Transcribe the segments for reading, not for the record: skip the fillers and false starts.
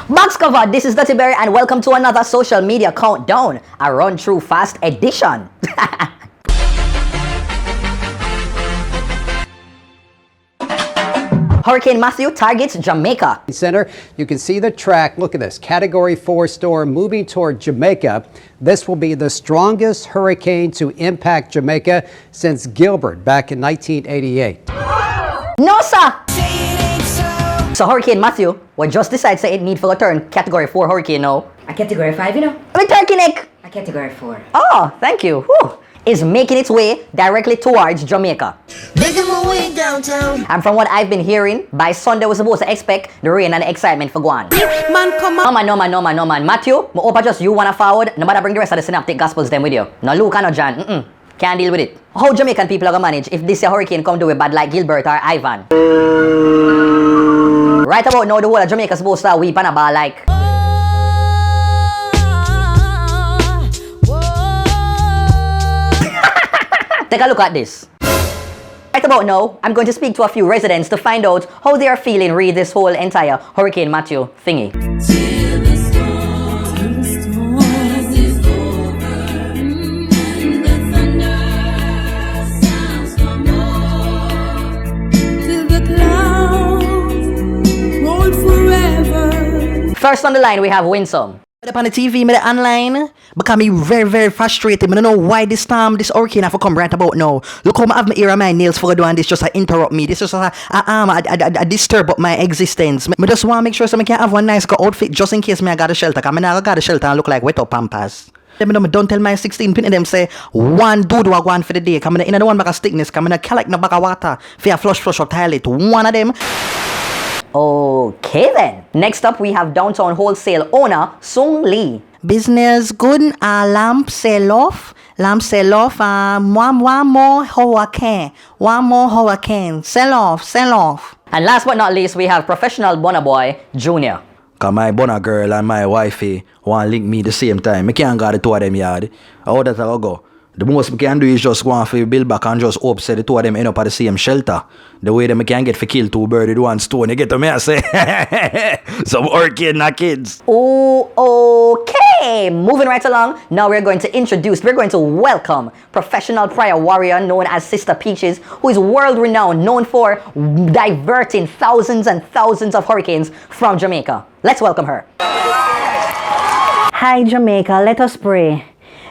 Box cover, this is Dirty Berry and welcome to another social media countdown, a run through fast edition. Hurricane Matthew targets Jamaica. Center, you can see the track. Look at this. Category 4 storm moving toward Jamaica. This will be the strongest hurricane to impact Jamaica since Gilbert back in 1988. No, sir! So Hurricane Matthew will just decide to it need for a turn Category 4 hurricane now. A Category 5, you know? With Turkey Neck. A Category 4. Oh, thank you. Whew. Is making its way directly towards Jamaica. Making my way downtown. And from what I've been hearing, by Sunday we're supposed to expect the rain and the excitement for Guan. Man, come on. No man. Matthew, I hope just you wanna forward. No matter bring the rest of the synoptic gospels them with you. No Luke and no John. Can't deal with it. How Jamaican people are gonna manage if this hurricane come do it bad like Gilbert or Ivan? Right about now, the whole of Jamaica supposed to weep and a ball like. Take a look at this. Right about now, I'm going to speak to a few residents to find out how they are feeling read this whole entire Hurricane Matthew thingy. First on the line, we have Winsome. Up on the TV, me online, become me very frustrated. I don't know why this time this hurricane have to come right about now. Look how I have my ear and my nails for doing this just to interrupt me. This just a disturb up my existence. I just want to make sure so I can have one nice outfit just in case I got a shelter. Cause I not got a shelter and look like wet up pampas. Don't tell my 16 pin them say one dude will go on for the day. Come in the one back of stickness. Come in a collect no back of water. For a flush up toilet. One of them. Okay then. Next up, we have downtown wholesale owner Sung Lee. Business good. Lamp sell off. One more hurricane. Sell off. And last but not least, we have professional Bonner Boy Junior. Cause my Bonner girl and my wifey want link me the same time. I can't go the two of them yard. How that I go? The most we can do is just go on for build back and just hope say the two of them end up at the same shelter. The way them can get for kill two birds with one stone. You get to me, I say. Some hurricane na kids. Oh, okay. Moving right along. Now we're going to welcome professional prayer warrior known as Sister Peaches, who is world renowned, known for diverting thousands and thousands of hurricanes from Jamaica. Let's welcome her. Hi Jamaica, let us pray.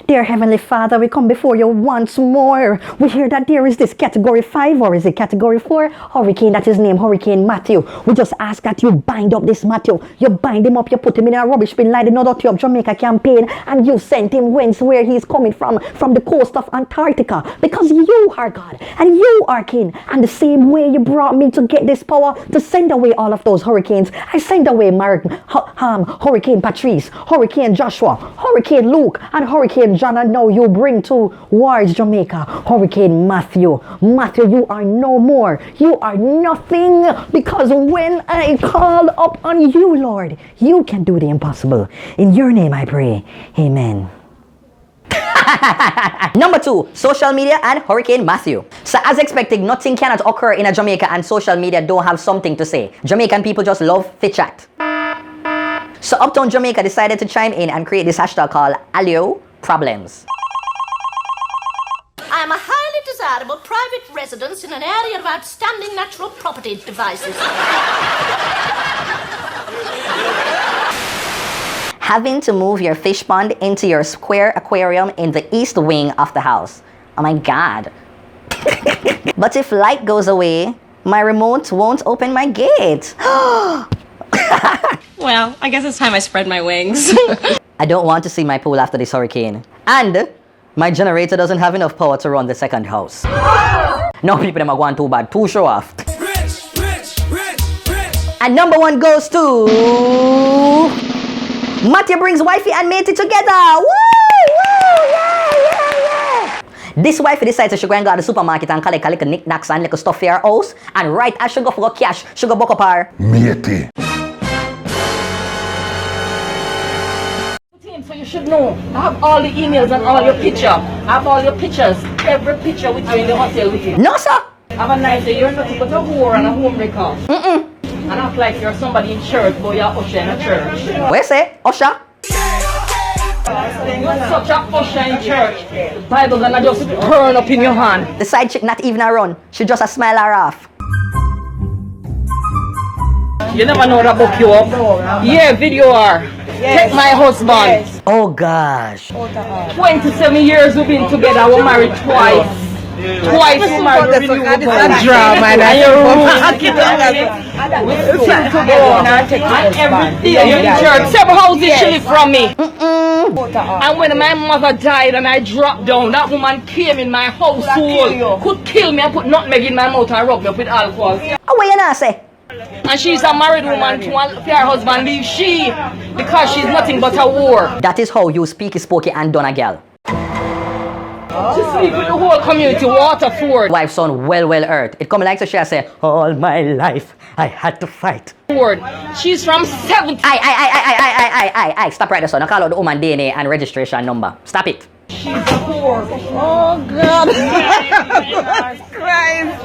Dear Heavenly Father, we come before you once more. We hear that there is this Category 5 or is it Category 4 hurricane that is named Hurricane Matthew. We just ask that you bind up this Matthew. You bind him up, you put him in a rubbish bin like the No Dirty Up Jamaica campaign, and you sent him where he's coming from the coast of Antarctica. Because you are God and you are King. And the same way you brought me to get this power to send away all of those hurricanes, I send away Hurricane Patrice, Hurricane Joshua, Hurricane Luke, and Hurricane John, and now you bring towards Jamaica Hurricane Matthew. Matthew, you are no more. You are nothing, because when I call up on you, Lord, you can do the impossible. In your name I pray. Amen. Number 2, social media and Hurricane Matthew. So as expected, nothing cannot occur in a Jamaica and social media don't have something to say. Jamaican people just love fit chat. So Uptown Jamaica decided to chime in and create this hashtag called Alio Problems. I am a highly desirable private residence in an area of outstanding natural property devices. Having to move your fish pond into your square aquarium in the east wing of the house. Oh my God. But if light goes away, my remote won't open my gate. Well, I guess it's time I spread my wings. I don't want to see my pool after this hurricane. And my generator doesn't have enough power to run the second house. No people them are going too bad, too show off. Rich. And number 1 goes to Matthew brings wifey and matey together. Woo! Yeah. This wifey decides she go and go to the supermarket and collect a little knickknacks and little stuff for her house. And right as she go for cash, she go buck up her Matey. So you should know, I have all the emails and all your pictures. I have all your pictures, every picture with you in the hotel with you. No, sir. Have a nice day. You're nothing but a whore and a homewrecker. and act like you're somebody in church, but you're usher in a church. What you say? Usher? You're such a usher in church. The Bible gonna just burn up in your hand. The side chick not even a run. She just a smile her off. You never know that book you up. Yeah, video her. Take my husband. Oh gosh. 27 years we've been together. We're married twice. Twice we married. And every day in church. 7 houses she lived from me. And when my mother died and I dropped down, that woman came in my household, could kill me and put nutmeg in my mouth and rub me up with alcohol. Oh, what you not say? And she's a married woman to her husband leave she because she's nothing but a whore. That is how you speak, spokey and done a girl. She sleep with the whole community, Waterford. Wife son well hurt. It come like so she say, all my life I had to fight. She's from 70. I stop right there, son. I call out the woman DNA and registration number. Stop it. She's a whore. Oh God. Christ.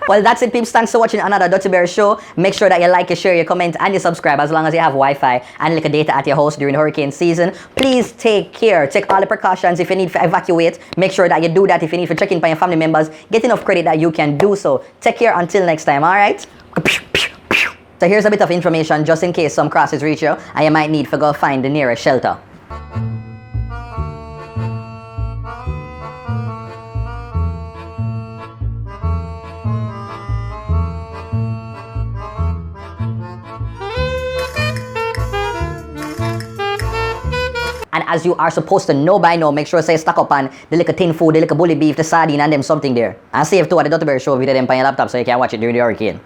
Well, that's it, peeps. Thanks for watching another Dutty Berry show. Make sure that you like, you share, you comment, and you subscribe as long as you have Wi-Fi and little data at your house during hurricane season. Please take care. Take all the precautions if you need to evacuate. Make sure that you do that if you need to check in by your family members. Get enough credit that you can do so. Take care until next time, alright? So here's a bit of information just in case some crosses reach you and you might need to go find the nearest shelter. And as you are supposed to know by now, make sure say stock up on the little tin food, the little bully beef, the sardine and them something there. And save to the Dutty Berry show video them on your laptop so you can watch it during the hurricane.